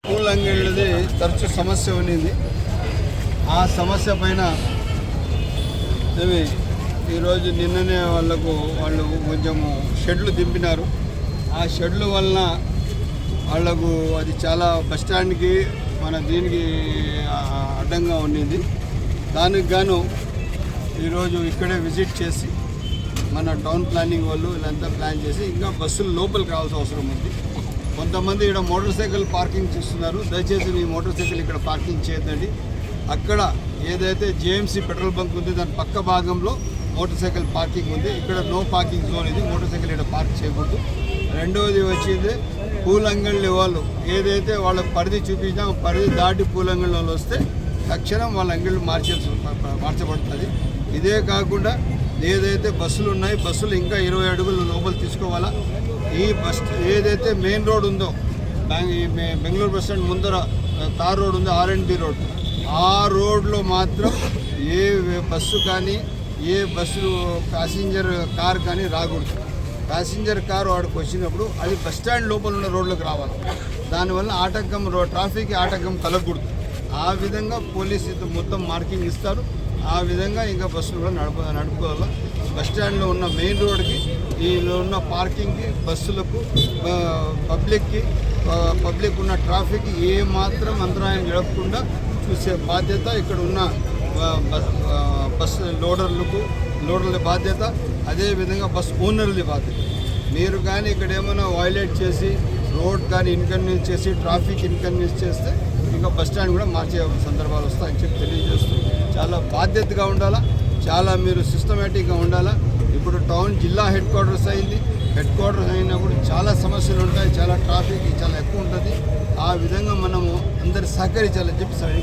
పూల అంగళ్ళది తరచు సమస్య ఉన్నింది. ఆ సమస్య పైన ఈరోజు నిన్ననే వాళ్ళు కొంచెము షెడ్లు దింపినారు. ఆ షెడ్లు వలన వాళ్ళకు అది చాలా బస్టాండ్కి మన దీనికి అడ్డంగా ఉన్నింది. దానికి గాను ఈరోజు ఇక్కడే విజిట్ చేసి మన టౌన్ ప్లానింగ్ వాళ్ళు వీళ్ళంతా ప్లాన్ చేసి ఇంకా బస్సులు లోపలికి రావాల్సిన అవసరం ఉంది. కొంతమంది ఇక్కడ మోటార్ సైకిల్ పార్కింగ్ చేస్తున్నారు. దయచేసి మీ మోటార్ సైకిల్ ఇక్కడ పార్కింగ్ చేయొద్దండి. అక్కడ ఏదైతే జేఎంసీ పెట్రోల్ బంక్ ఉంది దాని పక్క భాగంలో మోటార్ సైకిల్ పార్కింగ్ ఉంది. ఇక్కడ నో పార్కింగ్ జోన్ ఇది. మోటార్ సైకిల్ ఇక్కడ పార్క్ చేయకూడదు. రెండవది వచ్చింది పూలంగళ్ళి వాళ్ళు ఏదైతే వాళ్ళ పరిధి చూపించినా పరిధి దాటి పూలంగళ్ళ వాళ్ళు వస్తే తక్షణం వాళ్ళ అంగళ్ళు మార్చబడుతుంది. ఇదే కాకుండా ఏదైతే బస్సులు ఉన్నాయి బస్సులు ఇంకా 20 అడుగులు లోపల తీసుకోవాలా. ఈ బస్ ఏదైతే మెయిన్ రోడ్ ఉందో బెంగళూరు బస్ స్టాండ్ ముందర తార్ రోడ్ ఉందో R&B రోడ్, ఆ రోడ్లో మాత్రం ఏ బస్సు కానీ ఏ బస్సు ప్యాసింజర్ కార్ కానీ రాకూడదు. ప్యాసింజర్ కారు వాడికి వచ్చినప్పుడు అది బస్ స్టాండ్ లోపల ఉన్న రోడ్లోకి రావాలి. దానివల్ల ఆటంకం ట్రాఫిక్ ఆటంకం కలగకూడదు. ఆ విధంగా పోలీసు మొత్తం మార్కింగ్ ఇస్తారు. ఆ విధంగా ఇంకా బస్సులు కూడా నడుపుకోవాలి. బస్ స్టాండ్లో ఉన్న మెయిన్ రోడ్కి ఈలో ఉన్న పార్కింగ్కి బస్సులకు పబ్లిక్ ఉన్న ట్రాఫిక్ ఏ మాత్రం అంతరాయం జరగకుండా చూసే బాధ్యత ఇక్కడ ఉన్న బస్సు లోడర్ల బాధ్యత, అదేవిధంగా బస్ ఓనర్లది బాధ్యత. మీరు కానీ ఇక్కడ ఏమైనా వైలేట్ చేసి రోడ్ కానీ ఇన్కన్వీనియన్స్ చేసి ట్రాఫిక్ ఇన్కన్వీనియన్స్ చేస్తే ఇంకా బస్ స్టాండ్ కూడా మార్చే సందర్భాలు వస్తాయని చెప్పి తెలియజేస్తూ చాలా బాధ్యతగా ఉండాలా, చాలా మీరు సిస్టమేటిక్గా ఉండాలా. ఇప్పుడు టౌన్ జిల్లా హెడ్ క్వార్టర్స్ అయింది. హెడ్ క్వార్టర్స్ అయినప్పుడు చాలా సమస్యలు ఉంటాయి, చాలా ట్రాఫిక్ చాలా ఎక్కువ ఉంటుంది. ఆ విధంగా మనము అందరు సహకరించాలని చెప్పి సరైన